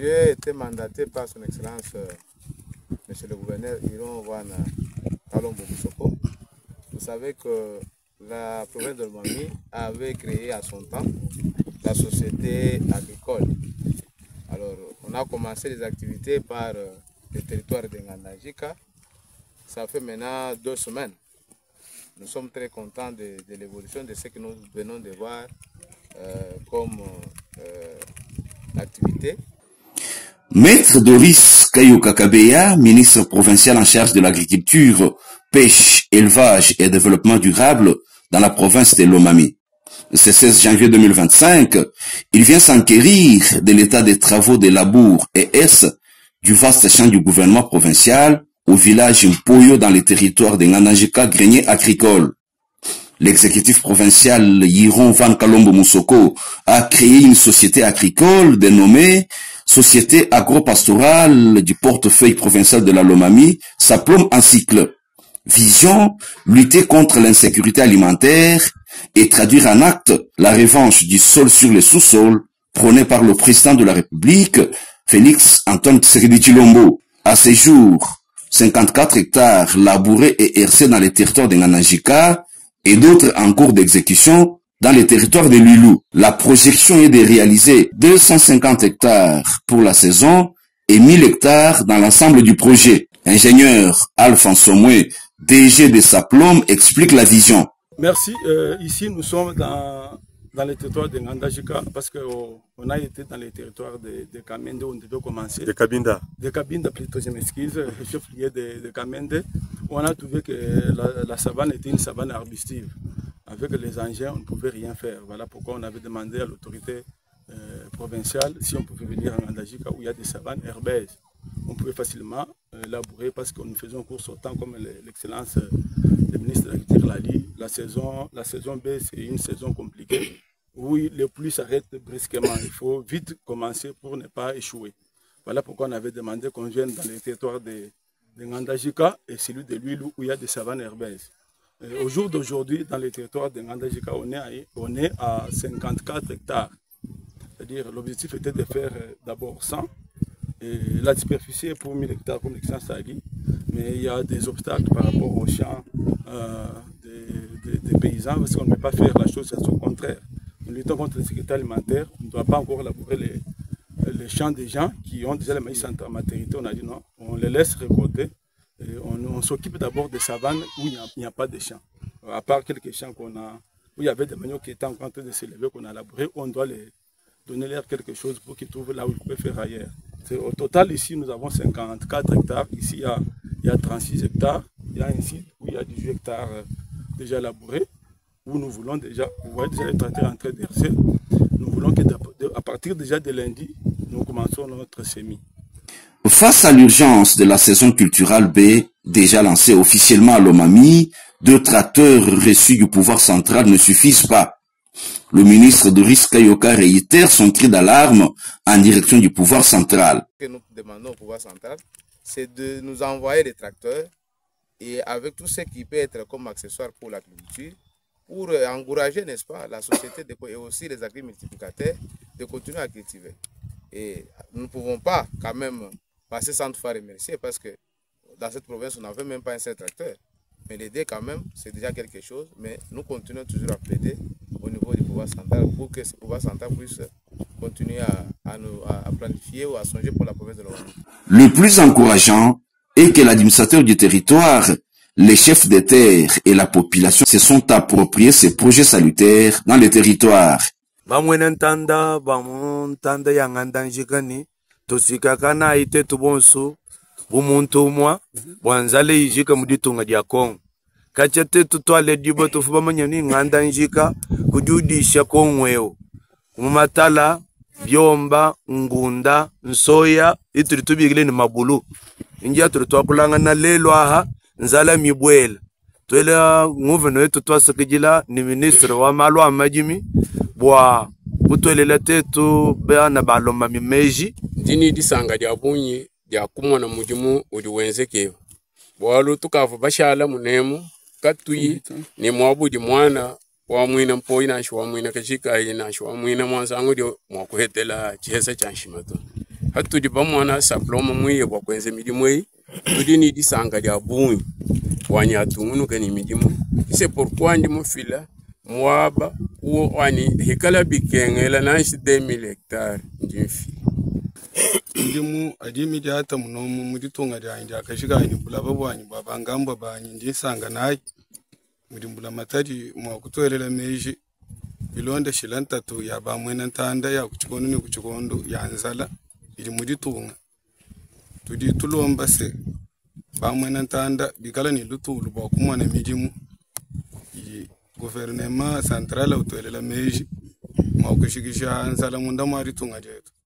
J'ai été mandaté par son Excellence, Monsieur le Gouverneur Iron Wana Kalombo Moussoko. Vous savez que la province de Lomami avait créé à son temps la société agricole. Alors, on a commencé les activités par le territoire de Ngandajika. Ça fait maintenant 2 semaines. Nous sommes très contents de l'évolution de ce que nous venons de voir comme activité. Maître Doris Kayokakabeya, ministre provincial en charge de l'agriculture, pêche, élevage et développement durable dans la province de Lomami. Ce 16 janvier 2025, il vient s'enquérir de l'état des travaux de labour et du vaste champ du gouvernement provincial au village Mpoyo dans les territoires de Ngandajika, grenier agricole. L'exécutif provincial Yiron Van Kalombo Moussoko a créé une société agricole dénommée Société agro-pastorale du portefeuille provincial de la Lomami, Saplom en cycle. Vision, lutter contre l'insécurité alimentaire et traduire en acte la revanche du sol sur les sous-sols prônée par le président de la République, Félix Antoine Tshisekedi Tshilombo. À ce jour, 54 hectares labourés et hercés dans les territoires de Ngandajika et d'autres en cours d'exécution dans les territoires de Lulou. La projection est de réaliser 250 hectares pour la saison et 1000 hectares dans l'ensemble du projet. Ingénieur Alphonse Omwe, DG de Saplom, explique la vision. Merci. Ici, nous sommes dans les territoires de Ngandajika parce qu'on a été dans les territoires de Kamende où on devait commencer. De Kabinda. De Kabinda, plutôt, je m'excuse, chef-lieu de Kamende, où on a trouvé que la savane était une savane arbustive. Avec les engins, on ne pouvait rien faire. Voilà pourquoi on avait demandé à l'autorité provinciale si on pouvait venir en Ngandajika où il y a des savanes herbeuses. On pouvait facilement labourer parce que nous faisons un cours sortant comme l'excellence du ministre de l'Agriculture l'a dit. La saison B, c'est une saison compliquée où les pluies s'arrêtent brusquement. Il faut vite commencer pour ne pas échouer. Voilà pourquoi on avait demandé qu'on vienne dans les territoires de Ngandajika et celui de l'Huile où il y a des savanes herbeuses. Au jour d'aujourd'hui, dans les territoires de Ngandajika, on est à 54 hectares. C'est-à-dire l'objectif était de faire d'abord 100. Et la superficie est pour 1000 hectares, comme l'excellence a dit. Mais il y a des obstacles par rapport aux champs des paysans, parce qu'on ne peut pas faire la chose au contraire. Nous luttons contre la sécurité alimentaire, on ne doit pas encore labourer les champs des gens qui ont déjà le maïs en maternité. On a dit non, on les laisse récolter. Et on s'occupe d'abord des savanes où il n'y a pas de champs. À part quelques champs où il y avait des maniocs qui étaient en train de s'élever, qu'on a labouré, on doit les donner leur quelque chose pour qu'ils trouvent là où ils pouvaient faire ailleurs. Au total, ici, nous avons 54 hectares. Ici, il y a 36 hectares. Il y a un site où il y a 18 hectares déjà labourés, où nous voulons déjà, vous voyez déjà les tracteurs en train d'hercer. Nous voulons qu'à partir déjà de lundi, nous commençons notre semis. Face à l'urgence de la saison culturelle B, déjà lancée officiellement à Lomami, 2 tracteurs reçus du pouvoir central ne suffisent pas. Le ministre Doris Kayoka réitère son cri d'alarme en direction du pouvoir central. Ce que nous demandons au pouvoir central, c'est de nous envoyer des tracteurs et avec tout ce qui peut être comme accessoire pour l'agriculture, pour encourager, n'est-ce pas, la société et aussi les agrimultiplicateurs de continuer à cultiver. Et nous ne pouvons pas quand même passer sans te faire remercier parce que dans cette province, on n'avait même pas un seul tracteur. Mais l'aider quand même, c'est déjà quelque chose. Mais nous continuons toujours à plaider au niveau du pouvoir central pour que ce pouvoir central puisse continuer à planifier ou à songer pour la province de l'Ouest. Le plus encourageant est que l'administrateur du territoire, les chefs des terres et la population se sont appropriés ces projets salutaires dans les territoires. Bumuntu mwa bwanzale yijika muditunga dia Kongo kachete tutwale dibo tufuba manyani nganda njika kujudisha kongweo mumatala byomba ngunda nsoya itulitubigile ni mabulu ingia tulitwakulanga na lelo aha nzala mibwela twela nguveno yetu twasakijila ni ministre wa malwa majimi bwa kutwelela tetu bana baloma mimeji dini disanga dia bunyi ya kumona mujimu udiwenzeke bwalu tukavu bashala munemu katuyi ni mwabudi mwana wa mwina mpoi na shwa mwina kashika ina shwa mwina mwanzangu dio mwakuhetela chihesa chanshimatu hatu di bamwana saploma mwiye kwa kwenze midimu hii tudi ni disanga dia bunyi wanya tungunu kani midimu c'est pourquoi ndi mufila mwaba uo wani hikala bikengela nanshi 2000 hectares ndimfi ndimu adimi diata munomu muditunga dia india kashika ni bulaba bwanyi babangamba banyi ndisanga nayi mudimbula matadi mwa kutwelela meji bilonda shilanta tu ya bamwena ntanda ya kuchikondo ni kuchikondo ya nzala ili muditunga tudi tulomba se bamwena ntanda bikala ni lutulu bwa kumwana midimu gouvernement central utwelela meji mwa kushikisha nzala munda mwari tunga jetu